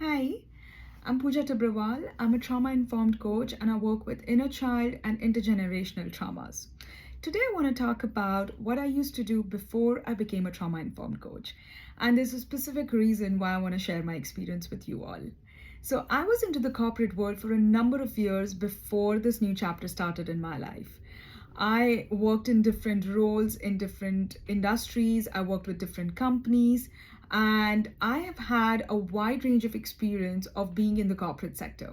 Hi, I'm Pooja Tabrawal. I'm a trauma-informed coach and I work with inner child and intergenerational traumas. Today I want to talk about what I used to do before I became a trauma-informed coach. And there's a specific reason why I want to share my experience with you all. So I was into the corporate world for a number of years before this new chapter started in my life. I worked in different roles in different industries. I worked with different companies, and I have had a wide range of experience of being in the corporate sector.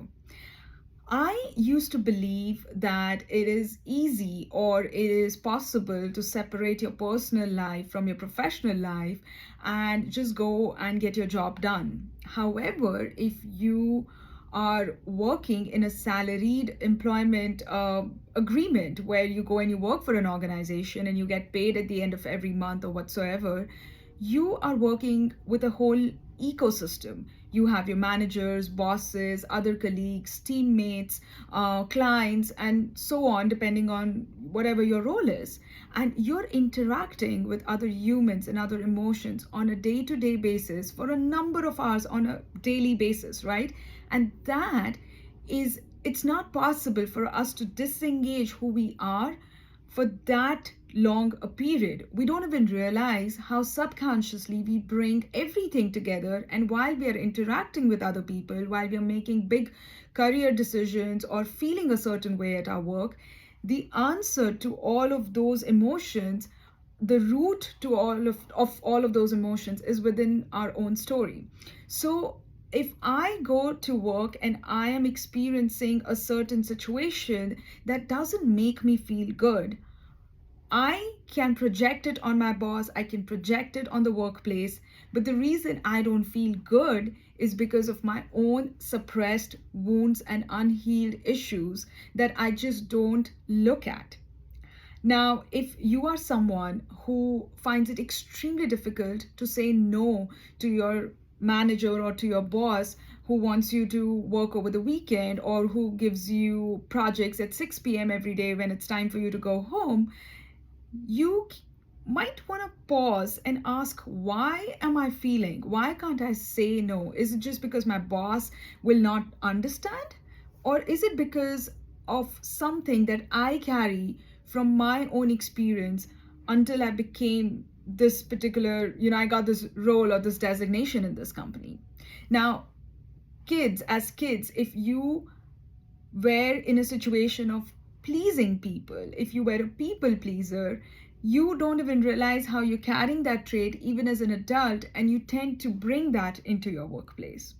I used to believe that it is easy or it is possible to separate your personal life from your professional life and just go and get your job done. However, if you are working in a salaried employment agreement where you go and you work for an organization and you get paid at the end of every month or whatsoever, you are working with a whole ecosystem. You have your managers, bosses, other colleagues, teammates, clients, and so on, depending on whatever your role is. And you're interacting with other humans and other emotions on a day to day basis for a number of hours on a daily basis, right? And that is, it's not possible for us to disengage who we are for that long a period. We don't even realize how subconsciously we bring everything together. And while we are interacting with other people, while we are making big career decisions or feeling a certain way at our work, the answer to all of those emotions, the root to all of those emotions is within our own story. So if I go to work and I am experiencing a certain situation that doesn't make me feel good, I can project it on my boss, I can project it on the workplace, but the reason I don't feel good is because of my own suppressed wounds and unhealed issues that I just don't look at. Now, if you are someone who finds it extremely difficult to say no to your manager or to your boss who wants you to work over the weekend or who gives you projects at 6 p.m. every day when it's time for you to go home, you might want to pause and ask, why am I feeling? Why can't I say no? Is it just because my boss will not understand? Or is it because of something that I carry from my own experience until I became this particular, I got this role or this designation in this company? Now, as kids, if you were in a situation of pleasing people, if you were a people pleaser, you don't even realize how you're carrying that trait even as an adult, and you tend to bring that into your workplace.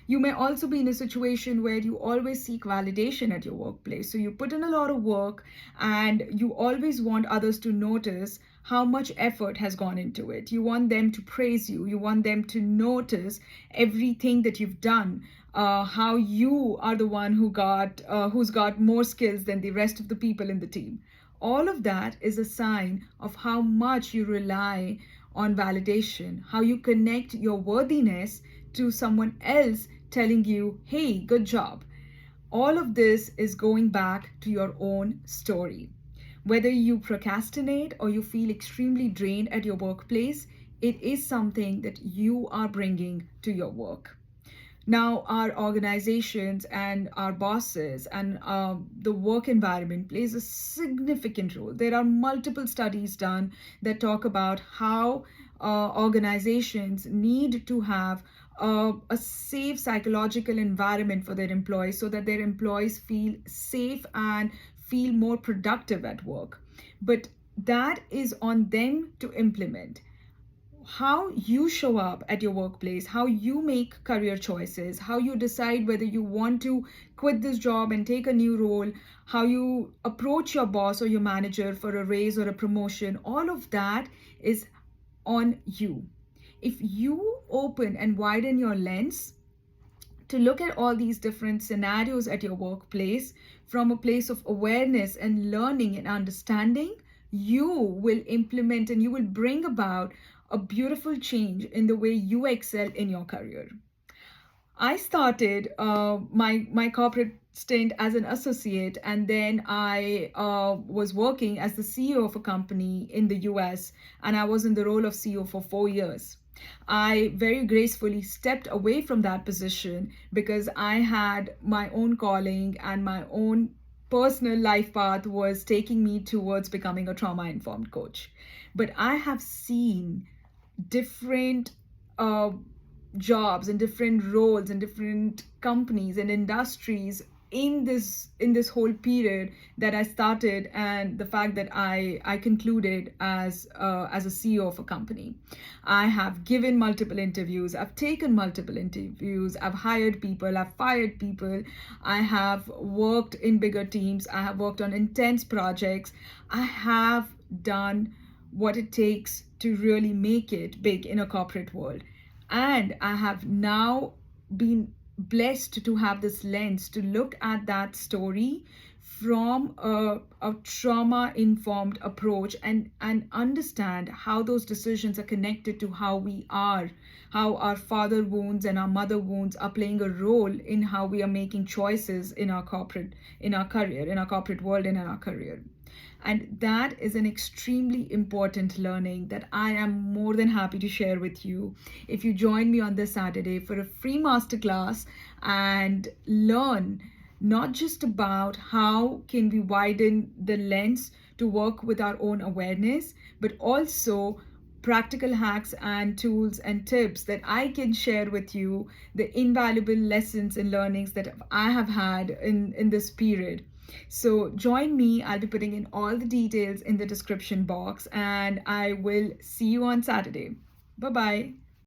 You may also be in a situation where you always seek validation at your workplace. So you put in a lot of work and you always want others to notice how much effort has gone into it. You want them to praise you. You want them to notice everything that you've done. How you are the one who's got more skills than the rest of the people in the team. All of that is a sign of how much you rely on validation, how you connect your worthiness to someone else telling you, hey, good job. All of this is going back to your own story. Whether you procrastinate or you feel extremely drained at your workplace, it is something that you are bringing to your work. Now, our organizations and our bosses and the work environment plays a significant role. There are multiple studies done that talk about how organizations need to have a safe psychological environment for their employees so that their employees feel safe and feel more productive at work. But that is on them to implement. How you show up at your workplace, how you make career choices, how you decide whether you want to quit this job and take a new role, how you approach your boss or your manager for a raise or a promotion, all of that is on you. If you open and widen your lens to look at all these different scenarios at your workplace from a place of awareness and learning and understanding, you will implement and you will bring about a beautiful change in the way you excel in your career. I started my corporate stint as an associate, and then I was working as the CEO of a company in the US, and I was in the role of CEO for 4 years. I very gracefully stepped away from that position because I had my own calling and my own personal life path was taking me towards becoming a trauma informed coach. But I have seen different uh, jobs and different roles and different companies and industries in this whole period that I started, and the fact that I concluded as a CEO of a company. I have given multiple interviews, I've taken multiple interviews, I've hired people, I've fired people, I have worked in bigger teams, I have worked on intense projects, I have done what it takes to really make it big in a corporate world. And I have now been blessed to have this lens to look at that story from a trauma informed approach, and understand how those decisions are connected to how we are, how our father wounds and our mother wounds are playing a role in how we are making choices in our career, in our corporate world, and in our career. And that is an extremely important learning that I am more than happy to share with you if you join me on this Saturday for a free masterclass and learn not just about how can we widen the lens to work with our own awareness, but also practical hacks and tools and tips that I can share with you, the invaluable lessons and learnings that I have had in this period. So join me. I'll be putting in all the details in the description box, and I will see you on Saturday. Bye bye.